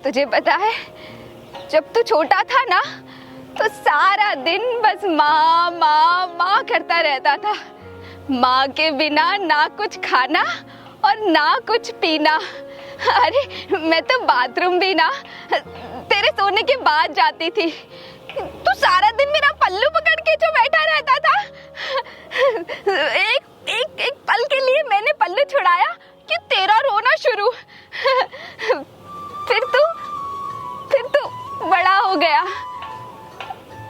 तुझे पता है, जब तू छोटा था ना तो सारा दिन बस माँ माँ माँ करता रहता था। माँ के बिना ना कुछ खाना और ना कुछ पीना। अरे मैं तो बाथरूम भी ना तेरे सोने के बाद जाती थी। तू सारा दिन मेरा पल्लू पकड़ के जो बैठा रहता था। एक एक एक पल के लिए मैंने पल्लू छुड़ाया कि तेरा रोना शुरू। फिर तू बड़ा हो गया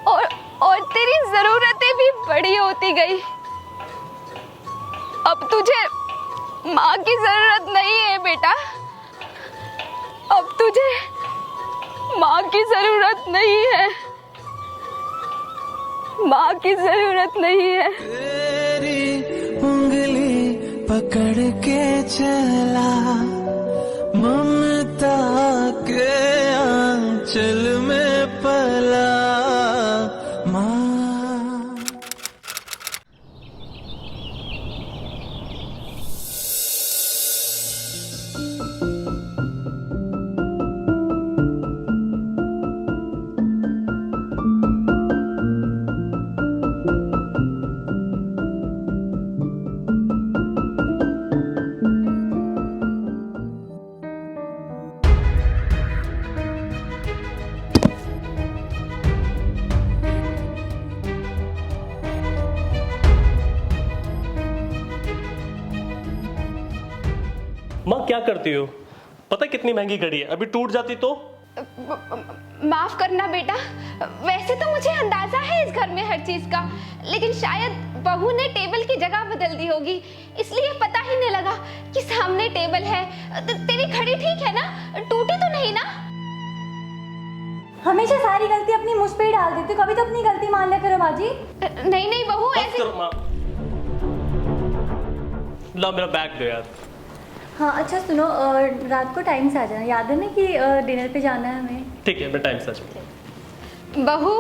और तेरी जरूरतें भी बड़ी होती गई। अब तुझे माँ की जरूरत नहीं है बेटा। अब तुझे माँ की जरूरत नहीं है। माँ की जरूरत नहीं है। तेरी उंगली पकड़ के चला, ममता के आंचल में पला। माँ माँ क्या करती हो? पता कितनी महंगी घड़ी है, अभी टूट जाती तो? माफ करना बेटा, वैसे तो मुझे अंदाजा है इस घर में हर चीज का, लेकिन शायद बहू ने टेबल की जगह बदल दी होगी, इसलिए पता ही नहीं लगा कि सामने टेबल है। तेरी घड़ी ठीक है ना? टूटी तो नहीं ना? हमेशा सारी गलती अपनी मुझ पे ही डाल देती हो, कभी तो अपनी गलती मान लिया करो माँ जी। नहीं नहीं बहू, ऐसे करो माँ। ला मेरा बैग दो यार। हाँ अच्छा सुनो, रात को टाइम से आ जाना, याद है ना कि डिनर पे जाना है हमें। ठीक है, मैं टाइम से आ जाऊंगा। बहू,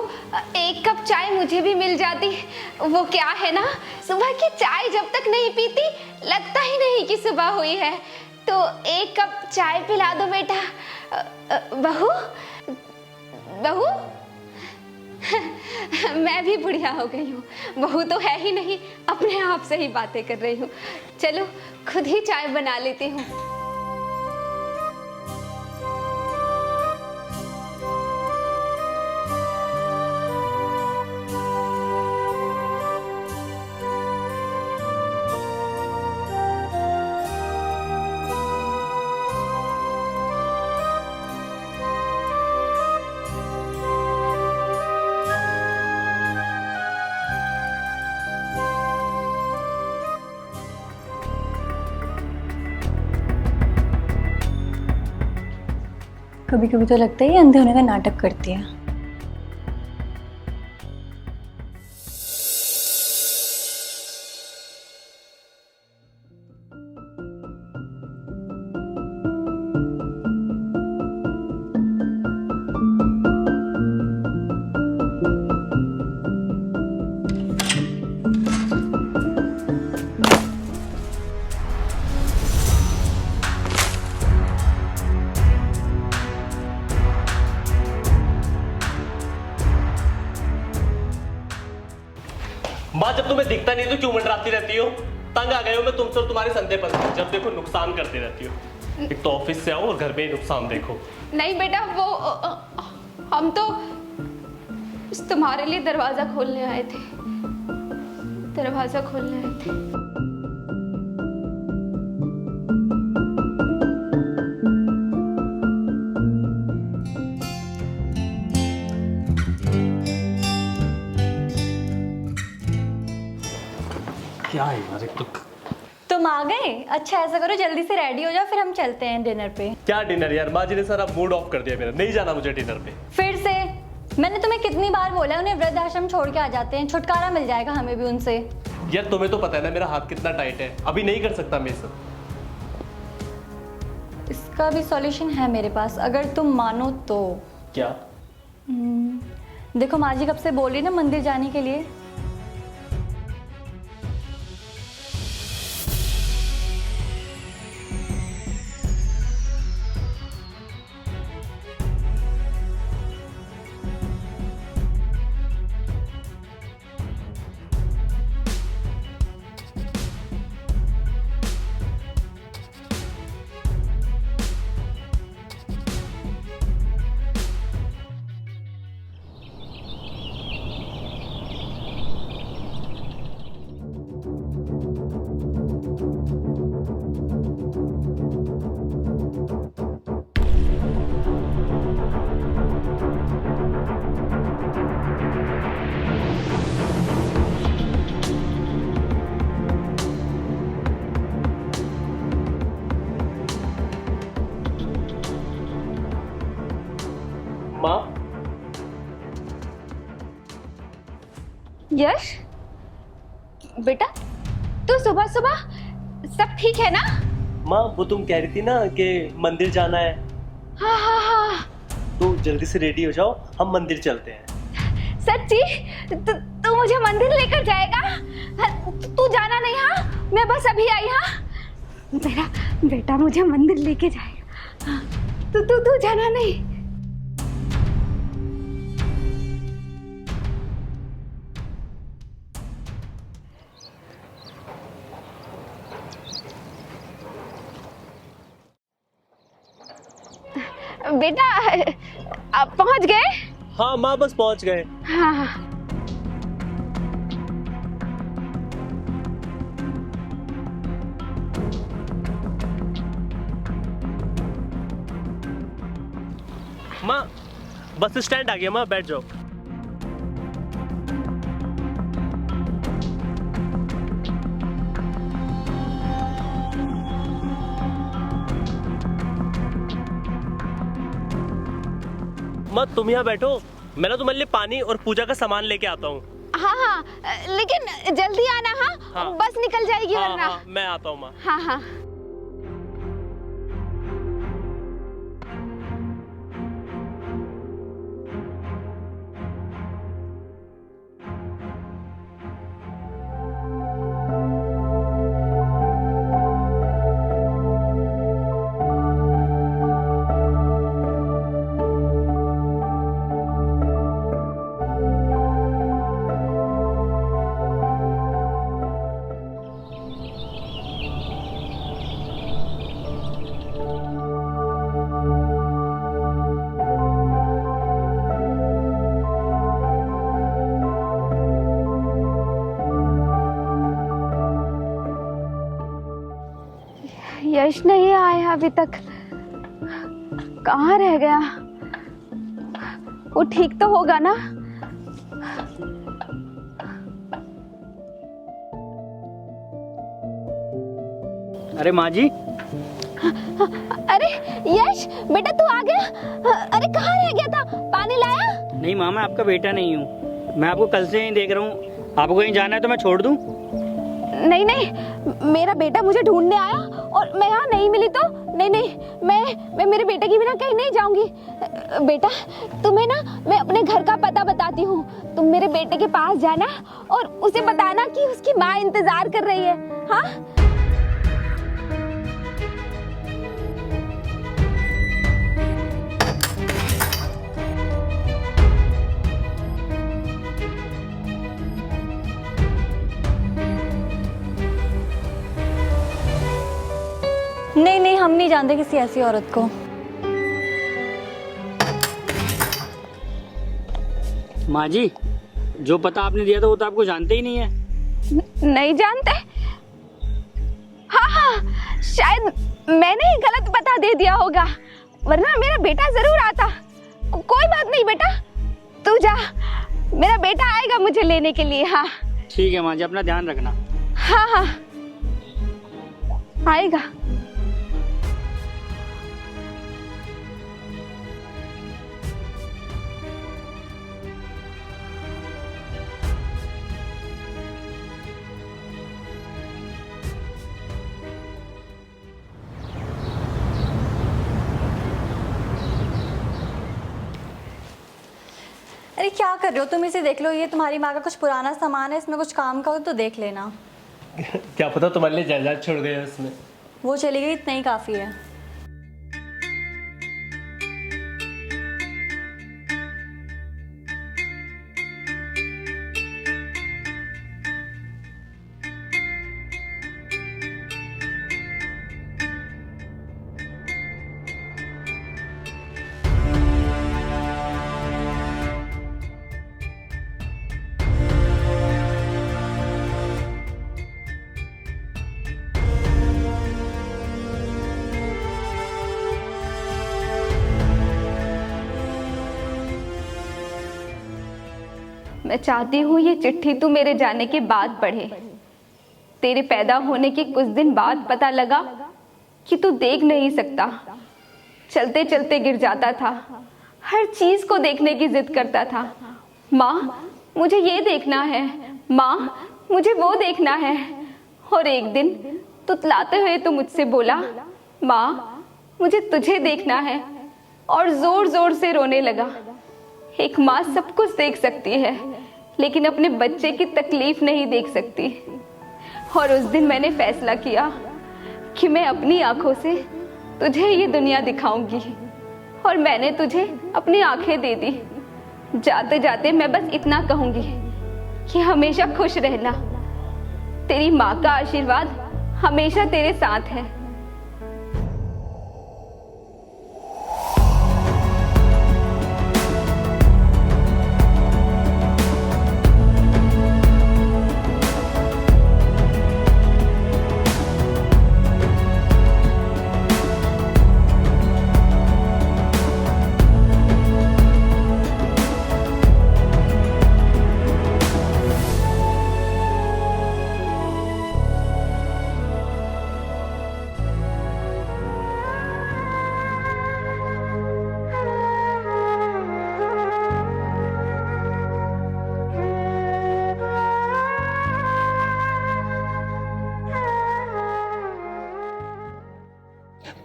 एक कप चाय मुझे भी मिल जाती। वो क्या है ना, सुबह की चाय जब तक नहीं पीती लगता ही नहीं कि सुबह हुई है। तो एक कप चाय पिला दो बेटा। बहू बहू मैं भी बुढ़िया हो गई हूँ, बहू तो है ही नहीं, अपने आप से ही बातें कर रही हूँ। चलो खुद ही चाय बना लेती हूँ। कभी कभी तो लगता है ये अंधे होने का नाटक करती है। माँ, जब तुम्हें दिखता नहीं तो क्यों मंडराती रहती हो? तंग आ गए हो मैं तुमसे और तुम्हारे संदेहपन से। जब देखो नुकसान करती रहती हो। एक तो ऑफिस से आओ और घर में ही नुकसान देखो। नहीं बेटा, वो हम तो तुम्हारे लिए दरवाजा खोलने आए थे। दरवाजा खोलने आए थे। क्या है यार, एक तो तुम आ गए? अच्छा ऐसा करो जल्दी से रेडी हो जाओ, फिर हम चलते हैं डिनर पे। क्या डिनर यार, माँ जी ने सारा मूड ऑफ कर दिया मेरा। नहीं जाना मुझे डिनर पे। फिर से मैंने तुम्हें कितनी बार बोला है, उन्हें वृद्ध आश्रम छोड़ के आ जाते हैं, छुटकारा मिल जाएगा हमें भी उनसे। यार तुम्हें तो पता है ना मेरा हाथ कितना टाइट है, अभी नहीं कर सकता मैं सब। इसका भी सॉल्यूशन है मेरे पास, अगर तुम मानो तो। क्या? देखो माँ जी कब से बोल रही ना मंदिर जाने के लिए। माँ यश बेटा, तू सुबह सुबह सब ठीक है ना? माँ, वो तुम कह रही थी ना कि मंदिर जाना है, हाँ हाँ हाँ। तो जल्दी से रेडी हो जाओ, हम मंदिर चलते हैं। सच्ची? तू मुझे मंदिर लेकर जाएगा? तू जाना नहीं? हाँ, मैं बस अभी आई। हाँ, मेरा बेटा मुझे मंदिर लेके जाएगा। हाँ, तू जाना नहीं। बेटा, आप पहुंच गए? हाँ माँ, बस पहुंच गए। हाँ हाँ। माँ, बस स्टैंड आ गया, माँ बैठ जाओ। माँ तुम यहाँ बैठो, मैं ना तुम्हारे लिए पानी और पूजा का सामान लेके आता हूँ। हाँ हाँ, लेकिन जल्दी आना। हाँ, हाँ। बस निकल जाएगी हाँ, वरना। हाँ, मैं आता हूँ माँ। हाँ हाँ। यश नहीं आया अभी तक, कहाँ रह गया? वो ठीक तो होगा ना? अरे माँ जी। अरे यश बेटा, तू आ गया? अरे कहाँ रह गया था? पानी लाया? नहीं माँ, मैं आपका बेटा नहीं हूँ, मैं आपको कल से यहीं देख रहा हूँ। आपको कहीं जाना है तो मैं छोड़ दूँ? नहीं नहीं, मेरा बेटा मुझे ढूंढने आया और मैं यहाँ नहीं मिली तो नहीं नहीं, मैं मेरे बेटे के बिना कहीं नहीं जाऊंगी। बेटा, तुम्हें ना मैं अपने घर का पता बताती हूँ, तुम मेरे बेटे के पास जाना और उसे बताना कि उसकी माँ इंतजार कर रही है। हाँ, नहीं नहीं, हम नहीं जानते किसी ऐसी औरत को। माँ जी, जो पता आपने दिया था वो तो आपको जानते ही नहीं है। नहीं जानते? हाँ हाँ, शायद मैंने ही गलत पता दे दिया होगा, वरना मेरा बेटा जरूर आता। कोई बात नहीं बेटा, तू जा, मेरा बेटा आएगा मुझे लेने के लिए। हाँ ठीक है माँ जी, अपना ध्यान रखना। हाँ हाँ, आएगा। अरे क्या कर रहे हो तुम? इसे देख लो, ये तुम्हारी माँ का कुछ पुराना सामान है, इसमें कुछ काम का हो तो देख लेना। क्या पता तुम्हारे लिए जायदाद छोड़ गए उसमें। वो चली गई, इतना ही काफी है। मैं चाहती हूँ ये चिट्ठी तू मेरे जाने के बाद पढ़े। तेरे पैदा होने के कुछ दिन बाद पता लगा कि तू देख नहीं सकता, चलते चलते गिर जाता था, हर चीज को देखने की जिद करता था। माँ मुझे ये देखना है, माँ मुझे वो देखना है। और एक दिन तुतलाते हुए तो मुझसे बोला, माँ मुझे तुझे देखना है, और जोर जोर से रोने लगा। एक माँ सब कुछ देख सकती है लेकिन अपने बच्चे की तकलीफ नहीं देख सकती। और उस दिन मैंने फैसला किया कि मैं अपनी आंखों से तुझे ये दुनिया दिखाऊंगी। और मैंने तुझे अपनी आंखें दे दी। जाते जाते मैं बस इतना कहूंगी कि हमेशा खुश रहना। तेरी माँ का आशीर्वाद हमेशा तेरे साथ है।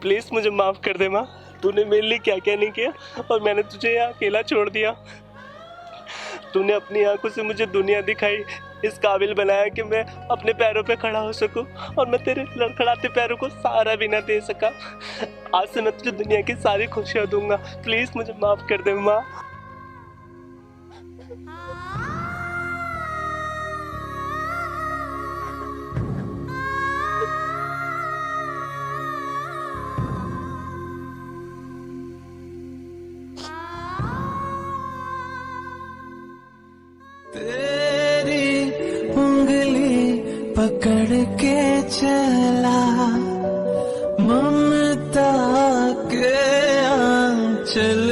प्लीज मुझे माफ कर दे माँ। तूने मेरे लिए क्या क्या नहीं किया और मैंने तुझे यहाँ अकेला छोड़ दिया। तूने अपनी आंखों से मुझे दुनिया दिखाई, इस काबिल बनाया कि मैं अपने पैरों पे खड़ा हो सकूं, और मैं तेरे लड़खड़ाते पैरों को सहारा भी ना दे सका। आज से मैं तुझे दुनिया की सारी खुशियां दूंगा। प्लीज मुझे माफ कर दे माँ। तेरी उंगली पकड़ के चला, ममता के आंचल